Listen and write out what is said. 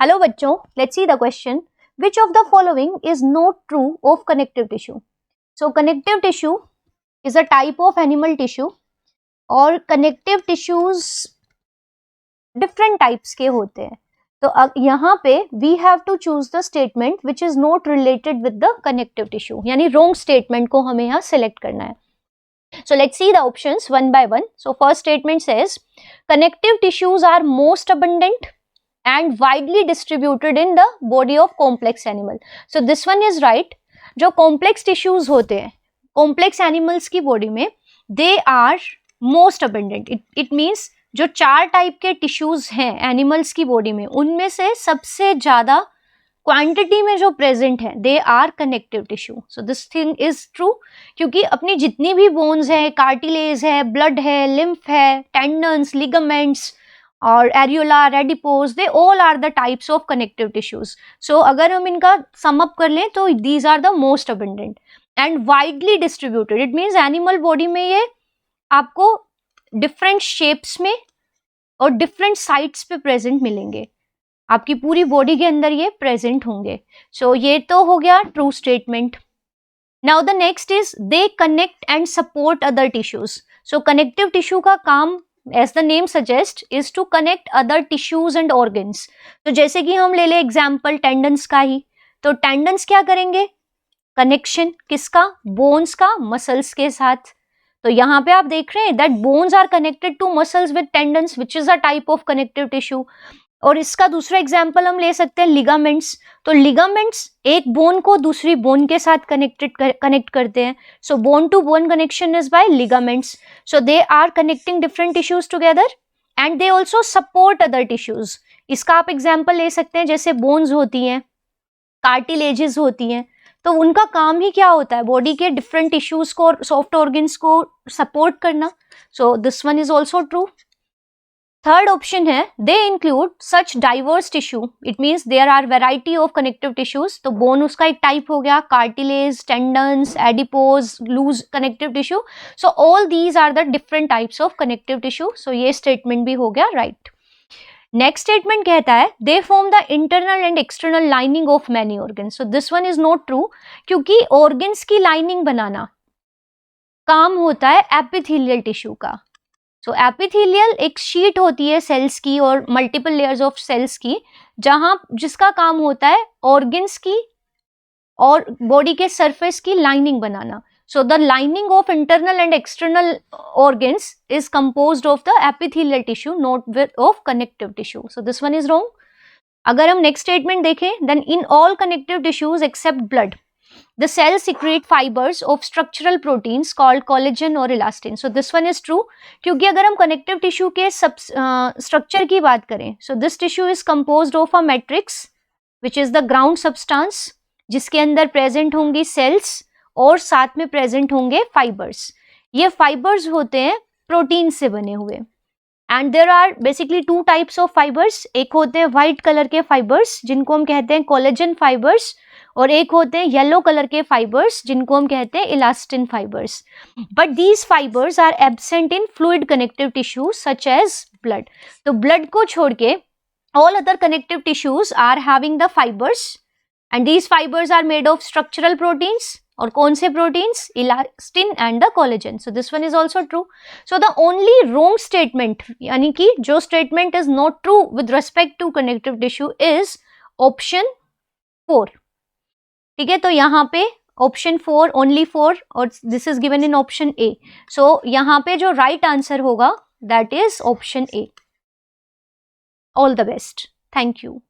Hello बच्चों, let's see the question. Which of the following is not true of connective tissue? So connective tissue is a type of animal tissue और connective tissues different types के होते हैं. तो यहाँ पे we have to choose the statement which is not related with the connective tissue, यानी wrong statement को हमें यहाँ select करना है. So let's see the options one by one. So first statement says connective tissues are most abundant and widely distributed in the body of complex animal. So this one is right. जो complex tissues होते हैं complex animals की body में, they are most abundant. It means जो 4 type के tissues हैं animals की body में, उनमें से सबसे ज्यादा क्वांटिटी में जो प्रेजेंट है they are connective tissue. So this thing is true, क्योंकि अपनी जितनी भी बोन्स है, कार्टिलेज है, ब्लड है, लिम्फ है, टेंडन्स, लिगामेंट्स और areolar, adipose, they all are the types of connective tissues. So अगर हम इनका सम अप कर लें तो these are the most abundant and widely distributed. It means animal body में ये आपको डिफरेंट शेप्स में और डिफरेंट साइट्स पे प्रेजेंट मिलेंगे, आपकी पूरी बॉडी के अंदर ये प्रेजेंट होंगे. सो ये तो हो गया true statement. Now the next is they connect and support other tissues. So connective tissue का काम as the name suggests is to connect other tissues and organs. तो जैसे कि हम ले ले एग्जाम्पल टेंडन्स का ही, तो टेंडन्स क्या करेंगे, कनेक्शन किसका, बोन्स का मसल्स के साथ. तो यहाँ पे आप देख रहे हैं that bones are connected to muscles with tendons which is a type of connective tissue. और इसका दूसरा एग्जाम्पल हम ले सकते हैं लिगामेंट्स. तो लिगामेंट्स एक बोन को दूसरी बोन के साथ कनेक्ट करते हैं. So bone to bone connection is by ligaments. So they are connecting different tissues together and they also support other tissues. इसका आप एग्जाम्पल ले सकते हैं, जैसे बोन्स होती हैं, कार्टिलेजेस होती हैं, तो उनका काम ही क्या होता है, बॉडी के डिफरेंट टिश्यूज को और सॉफ्ट ऑर्गन्स को सपोर्ट करना. So this one is also true. Third option है they include such diverse tissue. It means there are variety of connective tissues. तो बोन उसका एक टाइप हो गया, cartilage, tendons, adipose, loose connective tissue. So all these are the different types of connective tissue. So ये statement भी हो गया right. Next statement कहता है they form the internal and external lining of many organs. So this one is not true, क्योंकि organs की lining बनाना काम होता है एपिथेलियल टिश्यू का. सो एपिथेलियल एक शीट होती है सेल्स की और मल्टीपल लेयर्स ऑफ सेल्स की, जहां जिसका काम होता है ऑर्गन्स की और बॉडी के सरफेस की लाइनिंग बनाना. So the lining of internal and external organs is composed of the epithelial tissue, not of connective tissue. So this one is wrong. अगर हम नेक्स्ट स्टेटमेंट देखें, then in all connective tissues except blood the cells secrete fibers of structural proteins called collagen और elastin. So this one is true, क्योंकि अगर हम connective tissue के structure की बात करें, so this tissue is composed of a matrix which is the ground substance, जिसके अंदर present होंगी cells और साथ में present होंगे fibers. ये fibers होते हैं प्रोटीन से बने हुए. And there are basically two types of fibers. एक होते हैं white color के fibers जिनको हम कहते हैं collagen fibers, और एक होते हैं येलो कलर के फाइबर्स जिनको हम कहते हैं elastin fibres. But these fibres are absent in fluid connective tissues such as blood. तो ब्लड को छोड़ के all other connective tissues are having the fibres and these fibres are made of structural proteins. और कौन से proteins, elastin and the collagen. So this one is also true. So the only wrong statement, यानी कि जो statement is not true with respect to connective tissue is option 4. ठीक है, तो यहाँ पे ऑप्शन 4, ओनली 4, और this is given in option A. So यहाँ पे जो राइट आंसर होगा that is option A. All the best. Thank you.